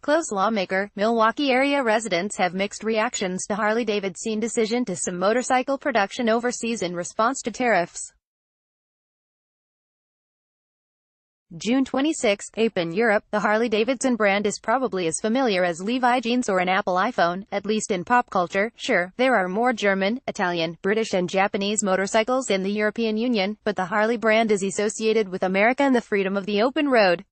Close lawmaker. Milwaukee area residents have mixed reactions to Harley-Davidson's decision to some motorcycle production overseas in response to tariffs. June 26. In Europe, the Harley-Davidson brand is probably as familiar as Levi jeans or an Apple iPhone, at least in pop culture. Sure, there are more German, Italian, British and Japanese motorcycles in the European Union, but the Harley brand is associated with America and the freedom of the open road.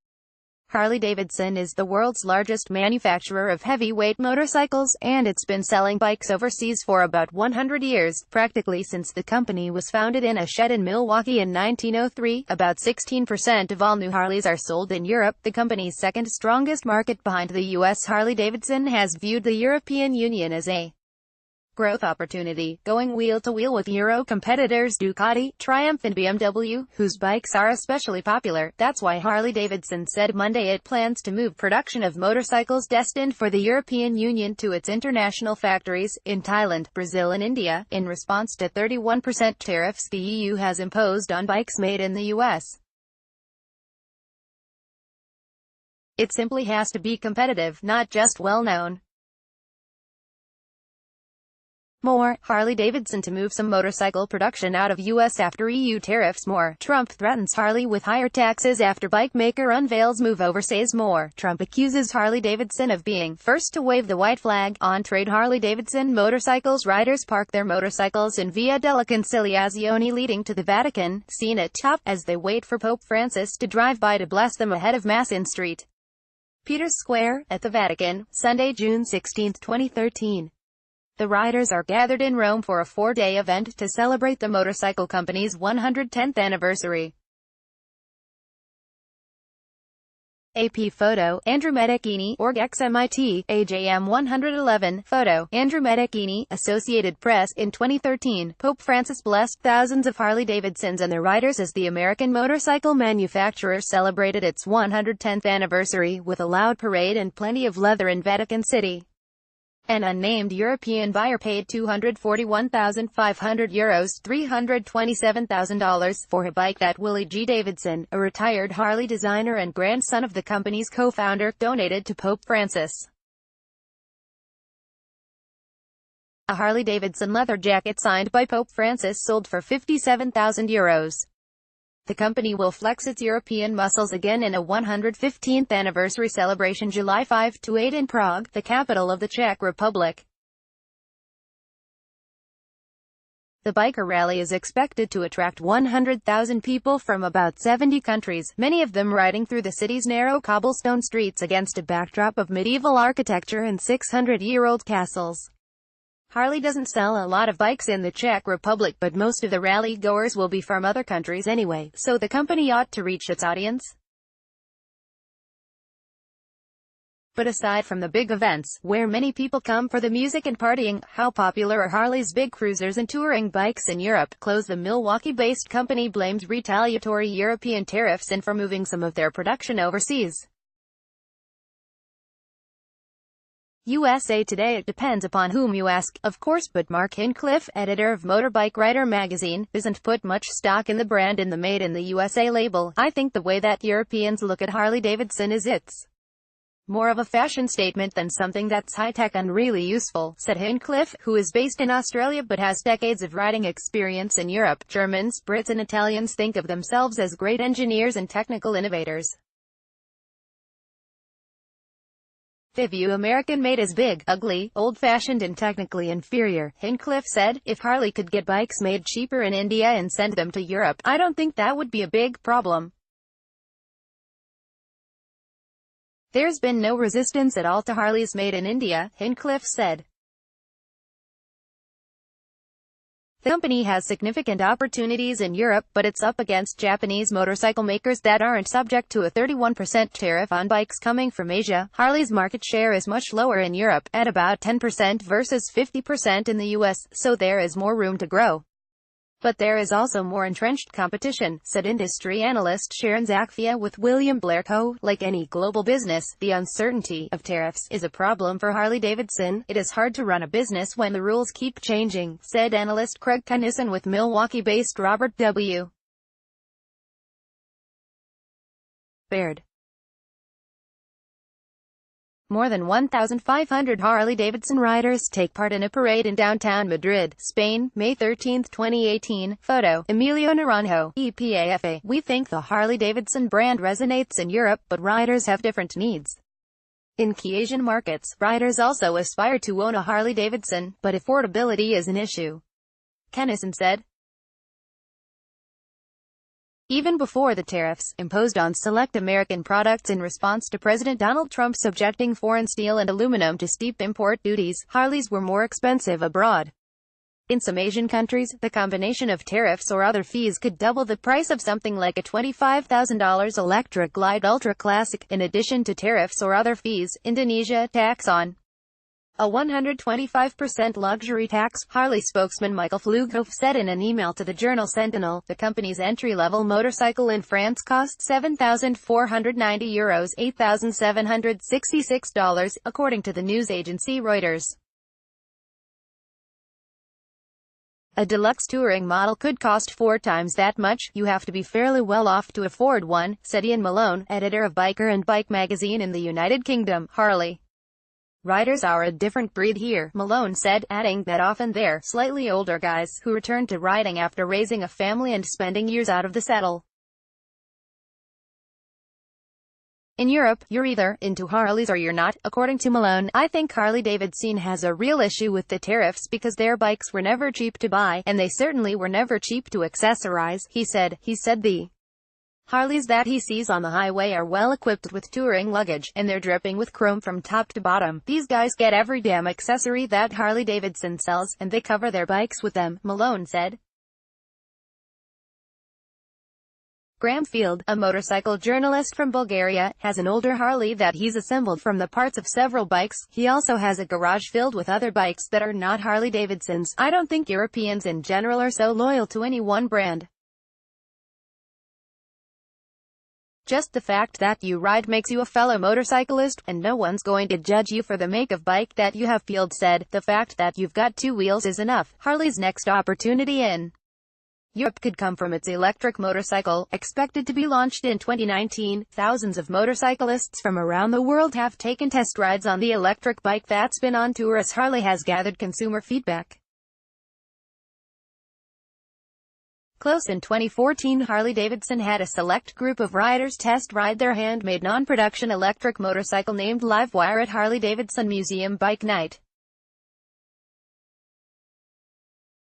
Harley-Davidson is the world's largest manufacturer of heavyweight motorcycles, and it's been selling bikes overseas for about 100 years, practically since the company was founded in a shed in Milwaukee in 1903. About 16% of all new Harleys are sold in Europe, the company's second strongest market behind the US. Harley-Davidson has viewed the European Union as a growth opportunity, going wheel-to-wheel with Euro competitors Ducati, Triumph and BMW, whose bikes are especially popular. That's why Harley-Davidson said Monday it plans to move production of motorcycles destined for the European Union to its international factories, in Thailand, Brazil and India, in response to 31% tariffs the EU has imposed on bikes made in the US. It simply has to be competitive, not just well-known. More, Harley-Davidson to move some motorcycle production out of U.S. after EU tariffs. More, Trump threatens Harley with higher taxes after bike maker unveils move overseas. More, Trump accuses Harley-Davidson of being first to wave the white flag. On trade. Harley-Davidson motorcycles riders park their motorcycles in Via della Conciliazione leading to the Vatican, seen at top, as they wait for Pope Francis to drive by to bless them ahead of Mass in St. Peter's Square, at the Vatican, Sunday, June 16, 2013. The riders are gathered in Rome for a 4-day event to celebrate the motorcycle company's 110th anniversary. AP photo, Andrew Medicchini, Org XMIT, AJM 111, photo, Andrew Medicchini, Associated Press. In 2013, Pope Francis blessed thousands of Harley-Davidsons and their riders as the American motorcycle manufacturer celebrated its 110th anniversary with a loud parade and plenty of leather in Vatican City. An unnamed European buyer paid €241,500 $327,000 for a bike that Willie G. Davidson, a retired Harley designer and grandson of the company's co-founder, donated to Pope Francis. A Harley-Davidson leather jacket signed by Pope Francis sold for €57,000. The company will flex its European muscles again in a 115th anniversary celebration July 5 to 8 in Prague, the capital of the Czech Republic. The biker rally is expected to attract 100,000 people from about 70 countries, many of them riding through the city's narrow cobblestone streets against a backdrop of medieval architecture and 600-year-old castles. Harley doesn't sell a lot of bikes in the Czech Republic, but most of the rally goers will be from other countries anyway, so the company ought to reach its audience. But aside from the big events, where many people come for the music and partying, how popular are Harley's big cruisers and touring bikes in Europe? The Milwaukee-based company blames retaliatory European tariffs and for moving some of their production overseas. USA Today. It depends upon whom you ask, of course, but Mark Hincliffe, editor of Motorbike Rider magazine, doesn't put much stock in the brand in the Made in the USA label. I think the way that Europeans look at Harley-Davidson is it's more of a fashion statement than something that's high-tech and really useful, said Hincliffe, who is based in Australia but has decades of riding experience in Europe. Germans, Brits and Italians think of themselves as great engineers and technical innovators. They view American-made as big, ugly, old-fashioned and technically inferior. Hincliffe said, if Harley could get bikes made cheaper in India and send them to Europe, I don't think that would be a big problem. There's been no resistance at all to Harleys made in India, Hincliffe said. The company has significant opportunities in Europe, but it's up against Japanese motorcycle makers that aren't subject to a 31% tariff on bikes coming from Asia. Harley's market share is much lower in Europe, at about 10% versus 50% in the US, so there is more room to grow. But there is also more entrenched competition, said industry analyst Sharon Zakfia with William Blair Co. Like any global business, the uncertainty of tariffs is a problem for Harley-Davidson. It is hard to run a business when the rules keep changing, said analyst Craig Kennison with Milwaukee-based Robert W. Baird. More than 1,500 Harley-Davidson riders take part in a parade in downtown Madrid, Spain, May 13, 2018. Photo: Emilio Naranjo, EPAFA. We think the Harley-Davidson brand resonates in Europe, but riders have different needs. In key Asian markets, riders also aspire to own a Harley-Davidson, but affordability is an issue, Kennison said. Even before the tariffs imposed on select American products in response to President Donald Trump subjecting foreign steel and aluminum to steep import duties, Harleys were more expensive abroad. In some Asian countries, the combination of tariffs or other fees could double the price of something like a $25,000 electric Glide Ultra Classic. In addition to tariffs or other fees, Indonesia tax on a 125% luxury tax, Harley spokesman Michael Flughoff said in an email to the journal Sentinel. The company's entry-level motorcycle in France costs €7,490, $8,766, according to the news agency Reuters. A deluxe touring model could cost 4 times that much. You have to be fairly well off to afford one, said Ian Malone, editor of Biker and Bike magazine in the United Kingdom. Harley riders are a different breed here, Malone said, adding that often they're slightly older guys who return to riding after raising a family and spending years out of the saddle. In Europe, you're either into Harleys or you're not, according to Malone. I think Harley-Davidson has a real issue with the tariffs because their bikes were never cheap to buy, and they certainly were never cheap to accessorize, he said. He said the Harleys that he sees on the highway are well equipped with touring luggage, and they're dripping with chrome from top to bottom. These guys get every damn accessory that Harley-Davidson sells, and they cover their bikes with them, Malone said. Graham Field, a motorcycle journalist from Bulgaria, has an older Harley that he's assembled from the parts of several bikes. He also has a garage filled with other bikes that are not Harley-Davidsons. I don't think Europeans in general are so loyal to any one brand. Just the fact that you ride makes you a fellow motorcyclist, and no one's going to judge you for the make of bike that you have, Field said. The fact that you've got 2 wheels is enough. Harley's next opportunity in Europe could come from its electric motorcycle, expected to be launched in 2019. Thousands of motorcyclists from around the world have taken test rides on the electric bike that's been on tour as Harley has gathered consumer feedback. Close in 2014, Harley-Davidson had a select group of riders test ride their handmade non-production electric motorcycle named Livewire at Harley-Davidson Museum Bike Night.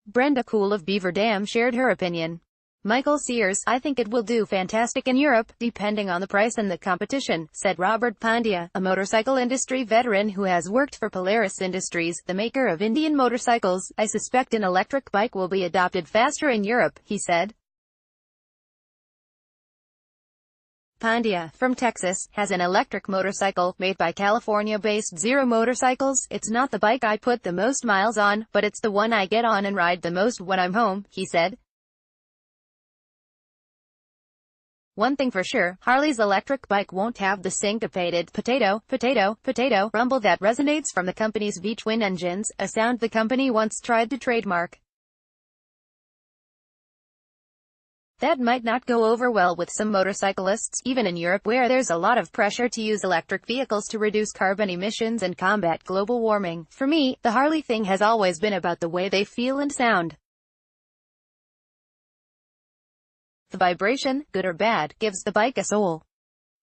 Brenda Cool of Beaver Dam shared her opinion. Michael Sears, I think it will do fantastic in Europe, depending on the price and the competition, said Robert Pandya, a motorcycle industry veteran who has worked for Polaris Industries, the maker of Indian motorcycles. I suspect an electric bike will be adopted faster in Europe, he said. Pandya, from Texas, has an electric motorcycle, made by California-based Zero Motorcycles. It's not the bike I put the most miles on, but it's the one I get on and ride the most when I'm home, he said. One thing for sure, Harley's electric bike won't have the syncopated potato rumble that resonates from the company's V-twin engines, a sound the company once tried to trademark. That might not go over well with some motorcyclists, even in Europe where there's a lot of pressure to use electric vehicles to reduce carbon emissions and combat global warming. For me, the Harley thing has always been about the way they feel and sound. The vibration, good or bad, gives the bike a soul.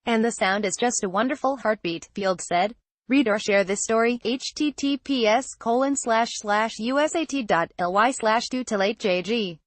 And the sound is just a wonderful heartbeat, Field said. Read or share this story, https://usat.ly/2-8jg